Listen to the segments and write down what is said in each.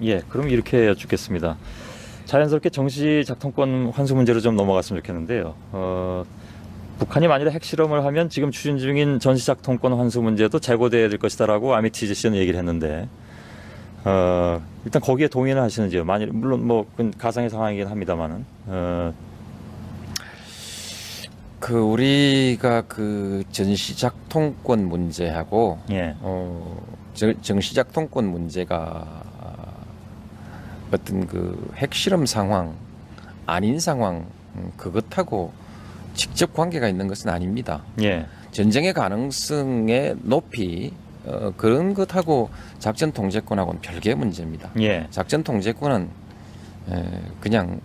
예, 그럼 이렇게 여쭙겠습니다. 자연스럽게 정시 작동권 환수 문제로 좀 넘어갔으면 좋겠는데요. 북한이 만일에 핵실험을 하면 지금 추진 중인 전시 작동권 환수 문제도 재고돼야 될 것이다라고 아미티즈 씨는 얘기를 했는데, 일단 거기에 동의는 하시는지요? 만일 물론 뭐 그건 가상의 상황이긴 합니다만은, 우리가 전시작 통권 문제하고 예, 정시작 통권 문제가 어떤 핵실험 상황 아닌 상황 그것하고 직접 관계가 있는 것은 아닙니다. 예, 전쟁의 가능성의 높이 그런 것하고 작전 통제권하고는 별개의 문제입니다. 예, 작전 통제권은 그냥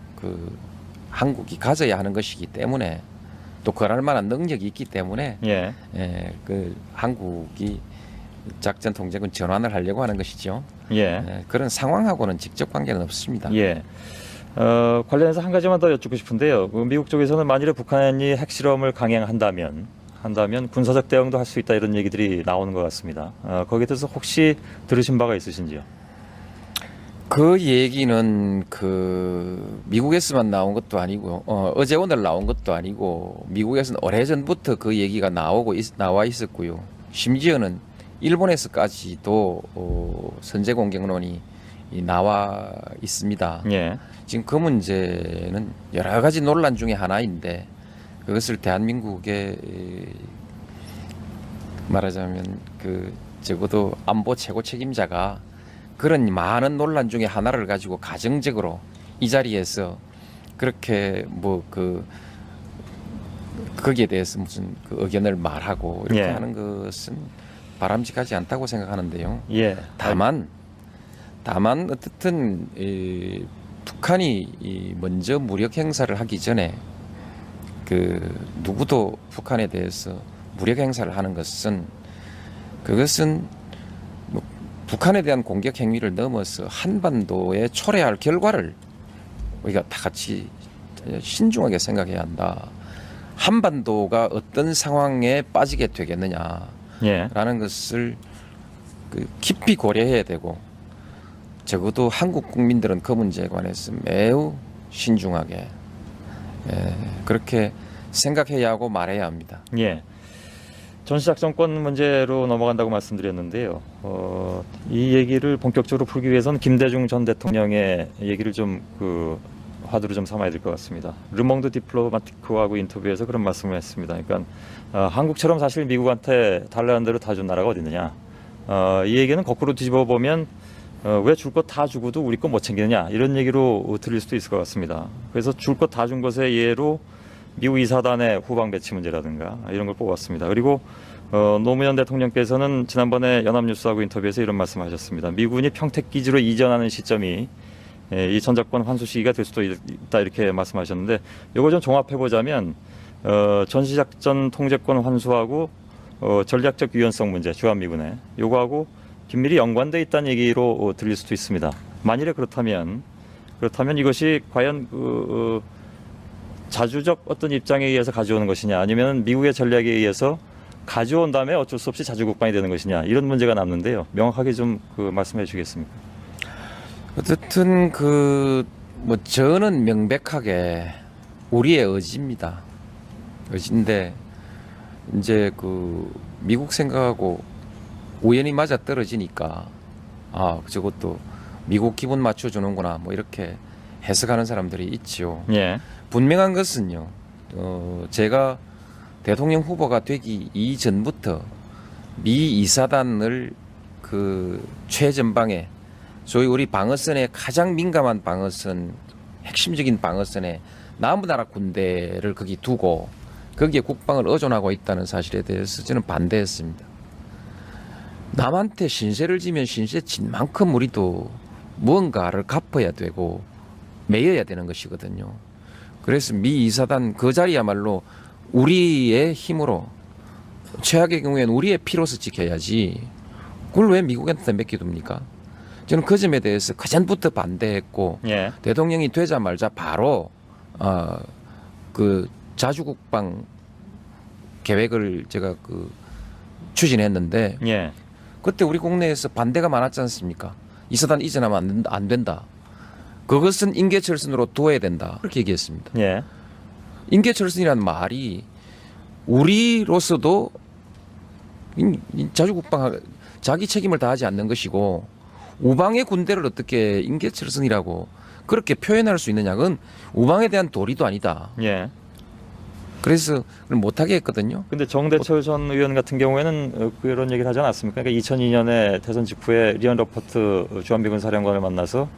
한국이 가져야 하는 것이기 때문에 또 그럴 만한 능력이 있기 때문에 예, 한국이 작전 통제권 전환을 하려고 하는 것이죠. 예, 그런 상황하고는 직접 관계는 없습니다. 예. 관련해서 한 가지만 더 여쭙고 싶은데요. 미국 쪽에서는 만일에 북한이 핵실험을 강행한다면 군사적 대응도 할 수 있다 이런 얘기들이 나오는 것 같습니다. 거기에 대해서 혹시 들으신 바가 있으신지요? 그 얘기는 미국에서만 나온 것도 아니고 어제 오늘 나온 것도 아니고 미국에서는 오래전부터 그 얘기가 나와 있었고요. 심지어는 일본에서까지도 선제 공격론이 나와 있습니다. 예, 지금 그 문제는 여러 가지 논란 중에 하나인데 그것을 대한민국의 말하자면 적어도 안보 최고 책임자가 그런 많은 논란 중에 하나를 가지고 가정적으로 이 자리에서 그렇게 거기에 대해서 무슨 의견을 말하고 이렇게 예. 하는 것은 바람직하지 않다고 생각하는데요. 예. 다만 어떻든 북한이 먼저 무력 행사를 하기 전에 누구도 북한에 대해서 무력 행사를 하는 것은 그것은 북한에 대한 공격 행위를 넘어서 한반도에 초래할 결과를 우리가 다 같이 신중하게 생각해야 한다. 한반도가 어떤 상황에 빠지게 되겠느냐라는 예. 것을 깊이 고려해야 되고 적어도 한국 국민들은 그 문제에 관해서 매우 신중하게 그렇게 생각해야 하고 말해야 합니다. 예. 전시작전권 문제로 넘어간다고 말씀드렸는데요. 이 얘기를 본격적으로 풀기 위해서는 김대중 전 대통령의 얘기를 좀 화두로 좀 삼아야 될 것 같습니다. 르몽드 디플로마티크하고 인터뷰에서 그런 말씀을 했습니다. 그러니까 한국처럼 사실 미국한테 달라는 대로 다 준 나라가 어디 있느냐. 이 얘기는 거꾸로 뒤집어 보면 왜 줄 것 다 주고도 우리 거 못 챙기느냐 이런 얘기로 들릴 수도 있을 것 같습니다. 그래서 줄 것 다 준 것의 예로 미국 이사단의 후방 배치 문제라든가 이런 걸 뽑았습니다. 그리고 노무현 대통령께서는 지난번에 연합뉴스하고 인터뷰에서 이런 말씀하셨습니다. 미군이 평택기지로 이전하는 시점이 이 전작권 환수 시기가 될 수도 있다 이렇게 말씀하셨는데 이거 좀 종합해 보자면 전시작전 통제권 환수하고 전략적 유연성 문제 주한미군의 요거하고 긴밀히 연관돼 있다는 얘기로 들릴 수도 있습니다. 만일에 그렇다면 이것이 과연 자주적 어떤 입장에 의해서 가져오는 것이냐 아니면 미국의 전략에 의해서 가져온 다음에 어쩔 수 없이 자주국방이 되는 것이냐 이런 문제가 남는데요. 명확하게 좀 말씀해 주시겠습니까? 어쨌든 저는 명백하게 우리의 의지입니다. 의지인데 이제 미국 생각하고 우연히 맞아 떨어지니까 저것도 미국 기분 맞춰주는구나 뭐 이렇게 해석하는 사람들이 있죠. 예. 분명한 것은요. 제가 대통령 후보가 되기 이전부터 미 이사단을 최전방에 소위 우리 방어선의 가장 민감한 방어선, 핵심적인 방어선에 남부 나라 군대를 거기 두고 거기에 국방을 의존하고 있다는 사실에 대해서 저는 반대했습니다. 남한테 신세를 지면 신세 진 만큼 우리도 무언가를 갚아야 되고 매여야 되는 것이거든요. 그래서 미 이사단 그 자리야말로 우리의 힘으로 최악의 경우에는 우리의 피로서 지켜야지 그걸 왜 미국한테 맡겨둡니까? 저는 그 점에 대해서 그전부터 반대했고 예. 대통령이 되자마자 바로 자주국방 계획을 제가 추진했는데 예. 그때 우리 국내에서 반대가 많았지 않습니까? 이사단 이전하면 안 된다. 그것은 인계철선으로 둬야 된다. 그렇게 얘기했습니다. 예. 인계철선이라는 말이 우리로서도 자주국방 자기 책임을 다하지 않는 것이고 우방의 군대를 어떻게 인계철선이라고 그렇게 표현할 수 있느냐. 그건 우방에 대한 도리도 아니다. 예. 그래서 그걸 못하게 했거든요. 근데 정대철 전 의원 같은 경우에는 그런 얘기를 하지 않았습니까? 그러니까 2002년에 대선 직후에 리언 러퍼트 주한미군 사령관을 만나서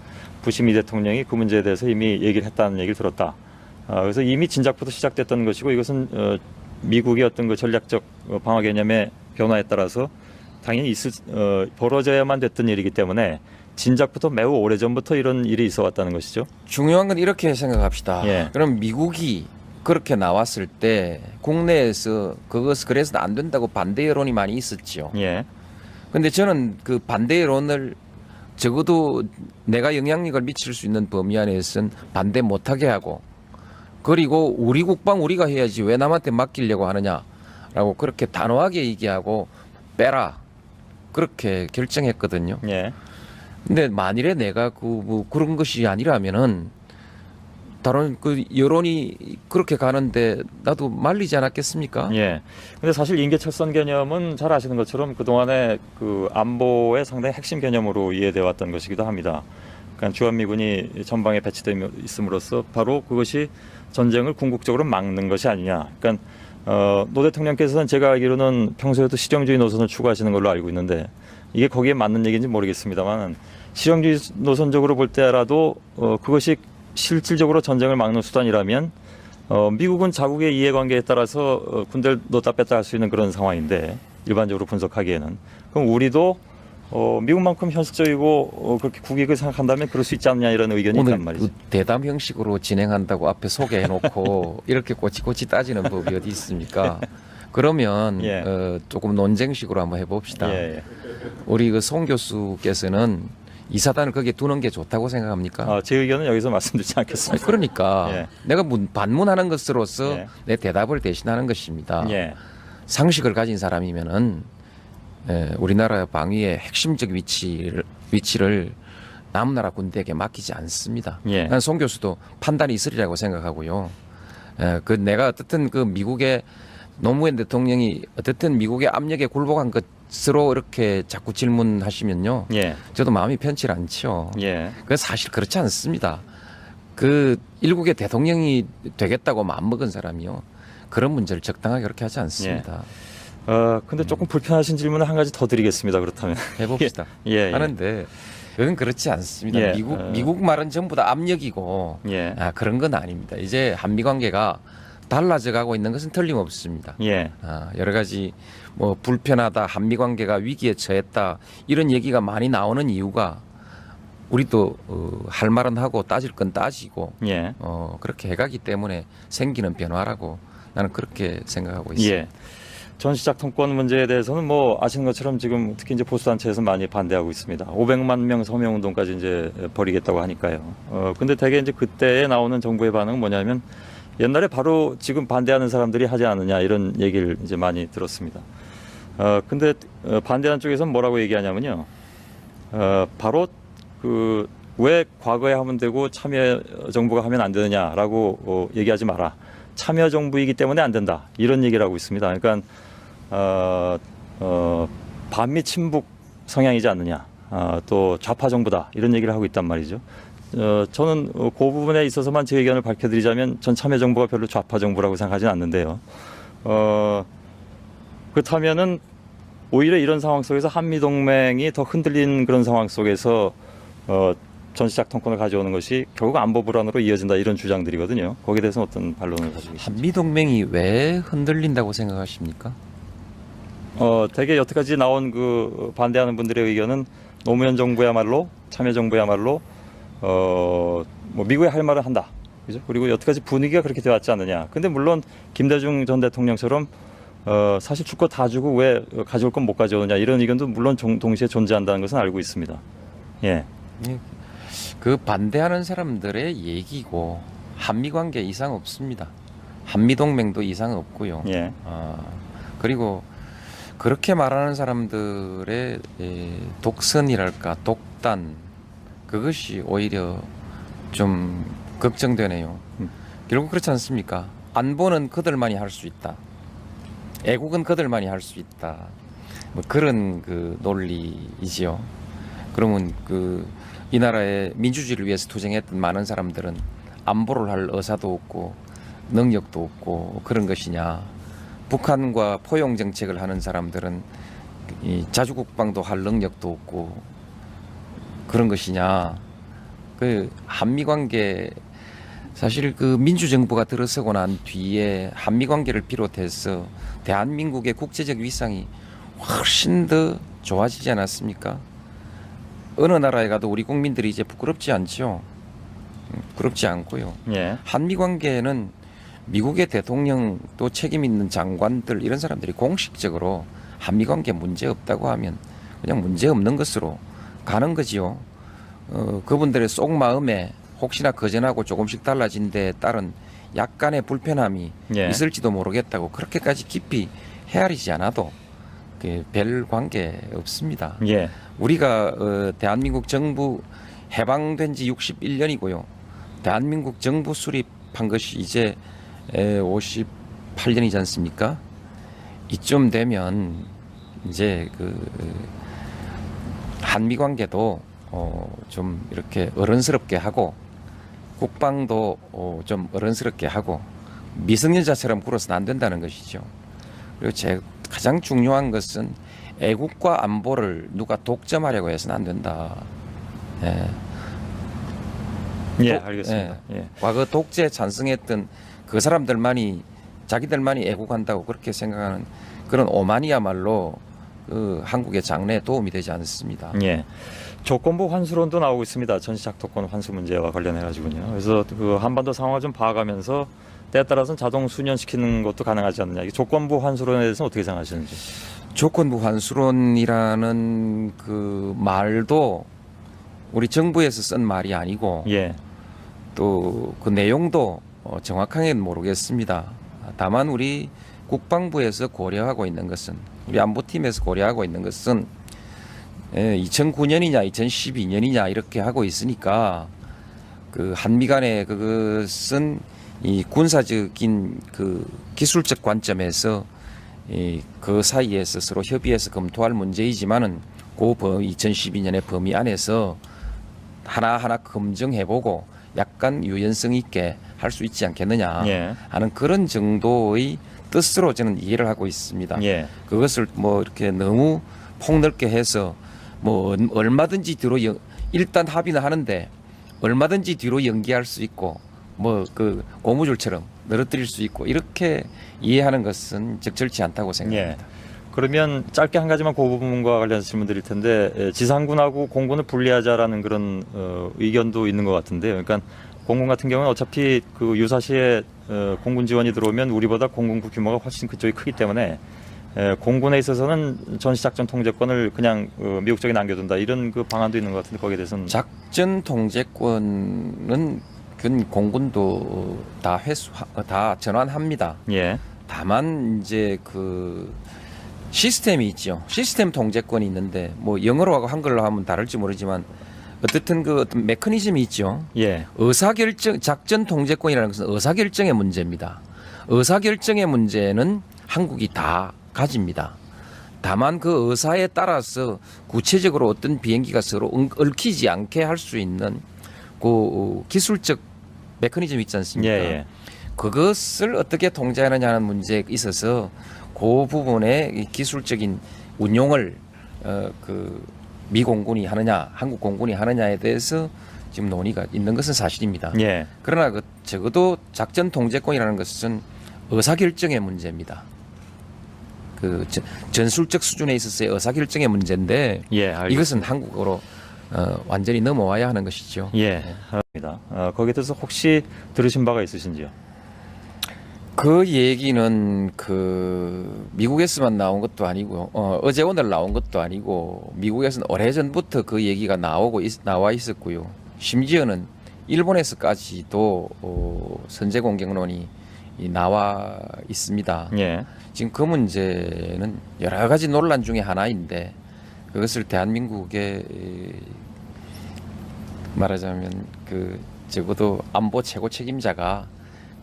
부시 미 대통령이 그 문제에 대해서 이미 얘기를 했다는 얘기를 들었다. 그래서 이미 진작부터 시작됐던 것이고 이것은 미국의 어떤 그 전략적 방어 개념의 변화에 따라서 당연히 벌어져야만 됐던 일이기 때문에 진작부터 매우 오래전부터 이런 일이 있어 왔다는 것이죠. 중요한 건 이렇게 생각합시다. 예. 그럼 미국이 그렇게 나왔을 때 국내에서 그래서 안 된다고 반대 여론이 많이 있었지요. 예. 근데 저는 그 반대 여론을 적어도 내가 영향력을 미칠 수 있는 범위 안에서는 반대 못하게 하고 그리고 우리 국방 우리가 해야지 왜 남한테 맡기려고 하느냐라고 그렇게 단호하게 얘기하고 빼라 그렇게 결정했거든요. 예. 근데 만일에 내가 그런 것이 아니라면은 다른 그 여론이 그렇게 가는데 나도 말리지 않았겠습니까? 예. 근데 사실 인계철선 개념은 잘 아시는 것처럼 그동안에 그 안보의 상당히 핵심 개념으로 이해되어 왔던 것이기도 합니다. 그러니까 주한미군이 전방에 배치되어 있음으로써 바로 그것이 전쟁을 궁극적으로 막는 것이 아니냐. 그러니까 노 대통령께서는 제가 알기로는 평소에도 실용주의 노선을 추구하시는 걸로 알고 있는데 이게 거기에 맞는 얘기인지 모르겠습니다만 실용주의 노선적으로 볼 때라도 그것이 실질적으로 전쟁을 막는 수단이라면 미국은 자국의 이해관계에 따라서 군대를 넣었다 뺐다 할 수 있는 그런 상황인데 일반적으로 분석하기에는 그럼 우리도 미국만큼 현실적이고 그렇게 국익을 생각한다면 그럴 수 있지 않느냐 이런 의견이 있단 말이죠. 그 대담 형식으로 진행한다고 앞에 소개해놓고 이렇게 꼬치꼬치 따지는 법이 어디 있습니까? 그러면 예. 조금 논쟁식으로 한번 해봅시다. 예, 예. 우리 그 송 교수께서는 이사단을 거기에 두는 게 좋다고 생각합니까? 제 의견은 여기서 말씀드리지 아니, 않겠습니다. 그러니까 예. 내가 반문하는 것으로서 예. 내 대답을 대신하는 것입니다. 예. 상식을 가진 사람이면은 우리나라 방위의 핵심적 위치를 남나라 군대에게 맡기지 않습니다. 예. 난 송 교수도 판단이 있으리라고 생각하고요. 그 내가 어떻든 그 미국의 노무현 대통령이 어떻든 미국의 압력에 굴복한 것으로 이렇게 자꾸 질문하시면요. 예. 저도 마음이 편치 않죠. 예. 그 사실 그렇지 않습니다. 그 일국의 대통령이 되겠다고 마음먹은 사람이요. 그런 문제를 적당하게 그렇게 하지 않습니다. 근데 조금 불편하신 질문을 한 가지 더 드리겠습니다. 그렇다면. 해봅시다. 예. 하는데 그건 그렇지 않습니다. 예. 미국 말은 전부 다 압력이고 예. 그런 건 아닙니다. 이제 한미 관계가 달라져 가고 있는 것은 틀림없습니다. 예. 여러 가지 뭐 불편하다, 한미 관계가 위기에 처했다 이런 얘기가 많이 나오는 이유가 우리도 할 말은 하고 따질 건 따지고 예. 그렇게 해가기 때문에 생기는 변화라고 나는 그렇게 생각하고 있습니다. 예. 전시작 통권 문제에 대해서는 뭐 아시는 것처럼 지금 특히 이제 보수단체에서 많이 반대하고 있습니다. 500만 명 서명 운동까지 이제 벌이겠다고 하니까요. 근데 대개 이제 그때에 나오는 정부의 반응은 뭐냐면 옛날에 바로 지금 반대하는 사람들이 하지 않느냐 이런 얘기를 이제 많이 들었습니다. 근데 반대하는 쪽에서는 뭐라고 얘기하냐면요. 바로 그 왜 과거에 하면 되고 참여 정부가 하면 안 되느냐라고 얘기하지 마라. 참여 정부이기 때문에 안 된다. 이런 얘기를 하고 있습니다. 그러니까 반미 친북 성향이지 않느냐. 또 좌파 정부다. 이런 얘기를 하고 있단 말이죠. 저는 그 부분에 있어서만 제 의견을 밝혀드리자면 전 참여 정부가 별로 좌파 정부라고 생각하지는 않는데요. 그렇다면은 오히려 이런 상황 속에서 한미 동맹이 더 흔들린 그런 상황 속에서 전시작 통권을 가져오는 것이 결국 안보 불안으로 이어진다 이런 주장들이거든요. 거기에 대해서는 어떤 반론을 가지고 계십니까? 한미 동맹이 왜 흔들린다고 생각하십니까? 대개 여태까지 나온 그 반대하는 분들의 의견은 노무현 정부야말로 참여 정부야말로 뭐 미국에 할 말을 한다. 그죠? 그리고 여태까지 분위기가 그렇게 되었지 않느냐. 근데 물론 김대중 전 대통령처럼 사실 줄 거 다 주고 왜 가져올 건 못 가져오느냐 이런 의견도 물론 동시에 존재한다는 것은 알고 있습니다. 예. 그 반대하는 사람들의 얘기고 한미 관계 이상 없습니다. 한미 동맹도 이상 없고요. 예. 그리고 그렇게 말하는 사람들의 독선이랄까 독단 그것이 오히려 좀 걱정되네요. 결국 그렇지 않습니까? 안보는 그들만이 할 수 있다. 애국은 그들만이 할 수 있다. 뭐 그런 그 논리이지요. 그러면 이 나라의 민주주의를 위해서 투쟁했던 많은 사람들은 안보를 할 의사도 없고 능력도 없고 그런 것이냐. 북한과 포용 정책을 하는 사람들은 이 자주국방도 할 능력도 없고 그런 것이냐. 그 한미 관계 사실 그 민주정부가 들어서고 난 뒤에 한미 관계를 비롯해서 대한민국의 국제적 위상이 훨씬 더 좋아지지 않았습니까? 어느 나라에 가도 우리 국민들이 이제 부끄럽지 않죠. 부끄럽지 않고요. 예. 한미 관계는 미국의 대통령 또 책임 있는 장관들 이런 사람들이 공식적으로 한미 관계 문제 없다고 하면 그냥 문제 없는 것으로 가는 거지요. 그분들의 속마음에 혹시나 그전하고 조금씩 달라진 데에 따른 약간의 불편함이 예. 있을지도 모르겠다고 그렇게까지 깊이 헤아리지 않아도 별 관계 없습니다. 예. 우리가 대한민국 정부 해방된 지 61년이고요. 대한민국 정부 수립한 것이 이제 58년이지 않습니까? 이쯤 되면 이제 한미 관계도 좀 이렇게 어른스럽게 하고 국방도 좀 어른스럽게 하고 미성년자처럼 굴어서는 안 된다는 것이죠. 그리고 가장 중요한 것은 애국과 안보를 누가 독점하려고 해서는 안 된다. 예. 예, 알겠습니다. 예. 과거 독재에 찬성했던 그 사람들만이 자기들만이 애국한다고 그렇게 생각하는 그런 오만이야말로 한국의 장래에 도움이 되지 않습니다. 예. 조건부 환수론도 나오고 있습니다. 전시작도권 환수 문제와 관련해 가지고요. 그래서 그 한반도 상황을 좀 봐가면서 때에 따라서는 자동 수년시키는 것도 가능하지 않느냐. 이 조건부 환수론에 대해서는 어떻게 생각하시는지? 조건부 환수론이라는 그 말도 우리 정부에서 쓴 말이 아니고 예. 또 그 내용도 정확하게는 모르겠습니다. 다만 우리 국방부에서 고려하고 있는 것은 우리 안보팀에서 고려하고 있는 것은 2009년이냐 2012년이냐 이렇게 하고 있으니까 그 한미 간의 그것은 이 군사적인 그 기술적 관점에서 그 사이에서 서로 협의해서 검토할 문제이지만은 그 2012년의 범위 안에서 하나하나 검증해보고 약간 유연성 있게 할 수 있지 않겠느냐 예. 하는 그런 정도의 뜻으로 저는 이해를 하고 있습니다. 예. 그것을 뭐 이렇게 너무 폭넓게 해서 뭐 얼마든지 뒤로 일단 합의는 하는데 얼마든지 뒤로 연기할 수 있고 뭐 그 고무줄처럼 늘어뜨릴 수 있고 이렇게 이해하는 것은 적절치 않다고 생각합니다. 예. 그러면 짧게 한 가지만 그 부분과 관련해서 질문 드릴 텐데 지상군하고 공군을 분리하자라는 그런 의견도 있는 것 같은데요. 그러니까 공군 같은 경우는 어차피 그 유사시에 공군 지원이 들어오면 우리보다 공군국 규모가 훨씬 그쪽이 크기 때문에 공군에 있어서는 전시작전 통제권을 그냥 미국 쪽에 남겨둔다 이런 그 방안도 있는 것 같은데 거기에 대해서는 작전 통제권은 공군도 다 전환합니다. 예. 다만 이제 그 시스템이 있죠. 시스템 통제권이 있는데 뭐 영어로 하고 한글로 하면 다를지 모르지만 어쨌든 그 어떤 메커니즘이 있죠. 예. 의사결정 작전 통제권이라는 것은 의사결정의 문제입니다. 의사결정의 문제는 한국이 다 가집니다. 다만 그 의사에 따라서 구체적으로 어떤 비행기가 서로 얽히지 않게 할 수 있는 그 기술적 메커니즘이 있지 않습니까? 예, 예. 그것을 어떻게 통제하느냐는 문제에 있어서 그 부분의 기술적인 운용을 미 공군이 하느냐, 한국 공군이 하느냐에 대해서 지금 논의가 있는 것은 사실입니다. 예. 그러나 적어도 작전 통제권이라는 것은 의사결정의 문제입니다. 그 전술적 수준에 있어서의 의사결정의 문제인데 예, 알겠습니다. 이것은 한국으로 완전히 넘어와야 하는 것이죠. 예. 알겠습니다. 거기에 대해서 혹시 들으신 바가 있으신지요? 그 얘기는 그 미국에서만 나온 것도 아니고 어제 오늘 나온 것도 아니고 미국에서는 오래전부터 그 얘기가 나와 있었고요. 심지어는 일본에서까지도 선제 공격론이 나와 있습니다. 예. 지금 그 문제는 여러 가지 논란 중에 하나인데 그것을 대한민국의 말하자면 그 적어도 안보 최고 책임자가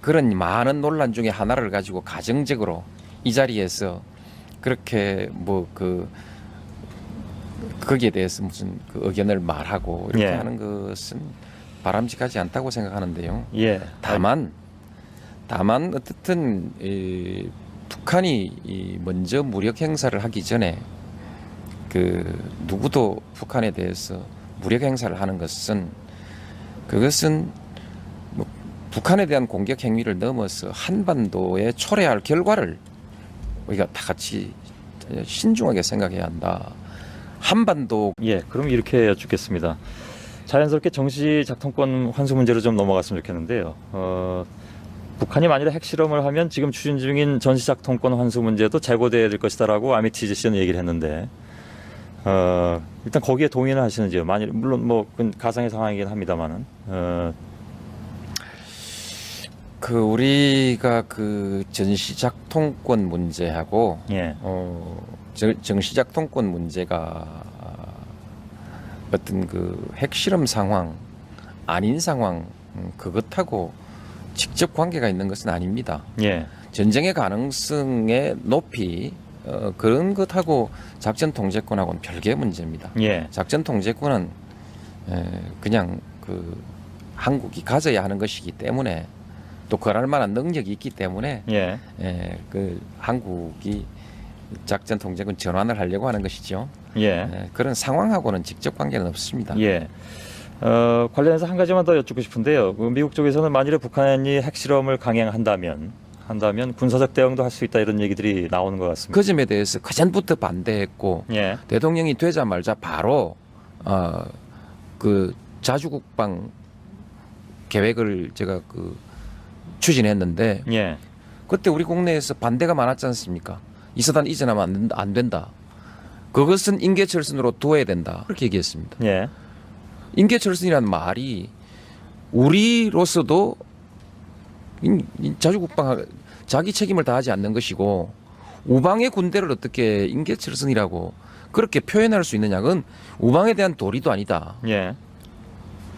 그런 많은 논란 중에 하나를 가지고 가정적으로 이 자리에서 그렇게 뭐 거기에 대해서 무슨 그 의견을 말하고 이렇게 예. 하는 것은 바람직하지 않다고 생각하는데요. 예. 다만 어떻든 북한이 먼저 무력 행사를 하기 전에 그 누구도 북한에 대해서 무력 행사를 하는 것은 그것은 뭐 북한에 대한 공격 행위를 넘어서 한반도에 초래할 결과를 우리가 다 같이 신중하게 생각해야 한다. 한반도 예, 그럼 이렇게 여쭙겠습니다. 자연스럽게 정시 작동권 환수 문제로 좀 넘어갔으면 좋겠는데요. 북한이 만일에 핵실험을 하면 지금 추진 중인 전시 작동권 환수 문제도 재고돼야 될 것이다라고 아미티즈 씨는 얘기를 했는데, 일단 거기에 동의는 하시는지요? 만일 물론 뭐 그건 가상의 상황이긴 합니다만은. 그 우리가 그 전시 작동권 문제하고 예, 정시 작동권 문제가 어떤 그 핵실험 상황 아닌 상황 그것하고 직접 관계가 있는 것은 아닙니다. 예, 전쟁의 가능성의 높이 그런 것하고 작전 통제권하고는 별개의 문제입니다. 예, 작전 통제권은 그냥 그 한국이 가져야 하는 것이기 때문에 또 그럴 만한 능력이 있기 때문에 예, 그 한국이 작전 통제권 전환을 하려고 하는 것이죠. 예, 그런 상황하고는 직접 관계는 없습니다. 예. 관련해서 한 가지만 더 여쭙고 싶은데요. 그 미국 쪽에서는 만일에 북한이 핵실험을 강행한다면 군사적 대응도 할 수 있다 이런 얘기들이 나오는 것 같습니다. 그 점에 대해서 그전부터 반대했고 예, 대통령이 되자마자 바로 그 자주국방 계획을 제가 그 추진했는데 예, 그때 우리 국내에서 반대가 많았지 않습니까? 이사단 이전하면 안 된다. 그것은 인계철선으로 두어야 된다. 그렇게 얘기했습니다. 예, 인계철선이라는 말이 우리로서도 자주국방 자기 책임을 다하지 않는 것이고 우방의 군대를 어떻게 인계철선이라고 그렇게 표현할 수 있느냐. 그건 우방에 대한 도리도 아니다. 예.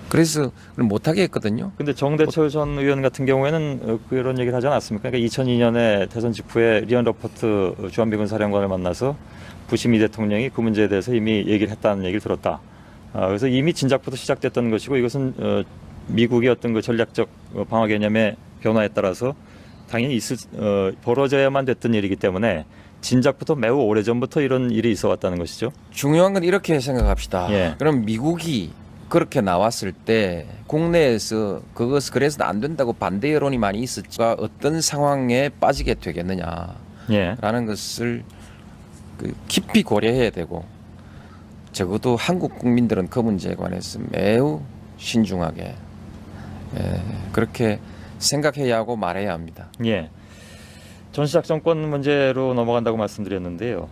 그래서 못하게 했거든요. 근데 정대철 전 의원 같은 경우에는 그런 얘기를 하지 않았습니까? 그러니까 2002년에 대선 직후에 리언 러퍼트 주한미군 사령관을 만나서 부시 미 대통령이 그 문제에 대해서 이미 얘기를 했다는 얘기를 들었다. 그래서 이미 진작부터 시작됐던 것이고 이것은 미국의 어떤 그 전략적 방어 개념의 변화에 따라서 당연히 벌어져야만 됐던 일이기 때문에 진작부터 매우 오래전부터 이런 일이 있어 왔다는 것이죠. 중요한 건 이렇게 생각합시다. 예. 그럼 미국이 그렇게 나왔을 때 국내에서 그래서 안 된다고 반대 여론이 많이 있었지만 어떤 상황에 빠지게 되겠느냐라는 예. 것을 깊이 고려해야 되고 적어도 한국 국민들은 그 문제에 관해서 매우 신중하게 그렇게 생각해야 하고 말해야 합니다. 예. 전시작전권 문제로 넘어간다고 말씀드렸는데요.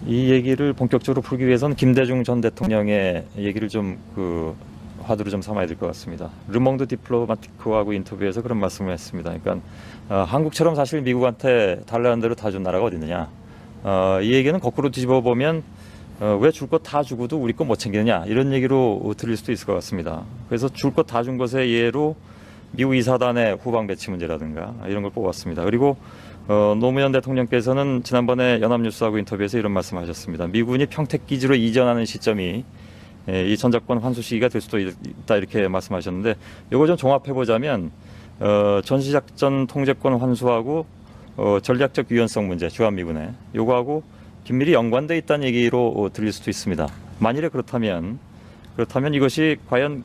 이 얘기를 본격적으로 풀기 위해서는 김대중 전 대통령의 얘기를 좀 화두로 좀 삼아야 될 것 같습니다. 르몽드 디플로마티크하고 인터뷰에서 그런 말씀을 했습니다. 그러니까 한국처럼 사실 미국한테 달라는 대로 다 준 나라가 어디 있느냐. 이 얘기는 거꾸로 뒤집어 보면 왜 줄 것 다 주고도 우리 거 못 챙기느냐 이런 얘기로 들릴 수도 있을 것 같습니다. 그래서 줄 것 다 준 것의 예로 미국 이사단의 후방 배치 문제라든가 이런 걸 뽑았습니다. 그리고 노무현 대통령께서는 지난번에 연합뉴스하고 인터뷰에서 이런 말씀하셨습니다. 미군이 평택 기지로 이전하는 시점이 이 전작권 환수 시기가 될 수도 있다 이렇게 말씀하셨는데 이거 좀 종합해 보자면 전시작전 통제권 환수하고 전략적 유연성 문제 주한미군에 요거하고 긴밀히 연관돼 있다는 얘기로 들릴 수도 있습니다. 만일에 그렇다면 이것이 과연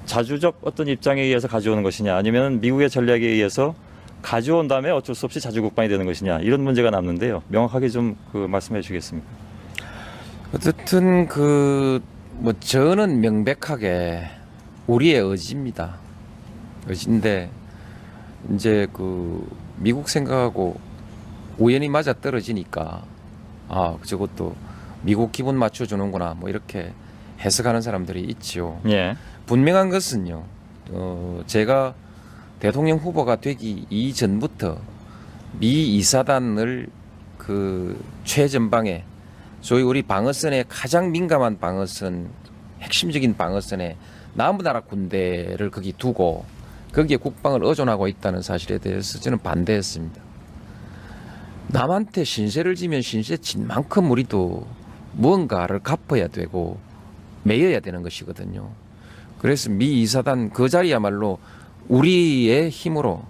자주적 어떤 입장에 의해서 가져오는 것이냐 아니면 미국의 전략에 의해서 가져온 다음에 어쩔 수 없이 자주국방이 되는 것이냐 이런 문제가 남는데요. 명확하게 좀 말씀해 주시겠습니까? 어쨌든 저는 명백하게 우리의 의지입니다. 의지인데 이제 미국 생각하고 우연히 맞아 떨어지니까 저것도 미국 기분 맞춰주는구나 뭐 이렇게 해석하는 사람들이 있지요. 예. 분명한 것은요. 제가 대통령 후보가 되기 이전부터 미 이사단을 최전방에 소위 우리 방어선의 가장 민감한 방어선 핵심적인 방어선에 남부 나라 군대를 거기 두고 거기에 국방을 의존하고 있다는 사실에 대해서 저는 반대했습니다. 남한테 신세를 지면 신세 진 만큼 우리도 무언가를 갚아야 되고 매여야 되는 것이거든요. 그래서 미 2사단 그 자리야말로 우리의 힘으로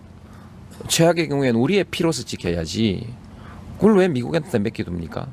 최악의 경우에는 우리의 피로서 지켜야지 그걸 왜 미국한테 맡겨둡니까?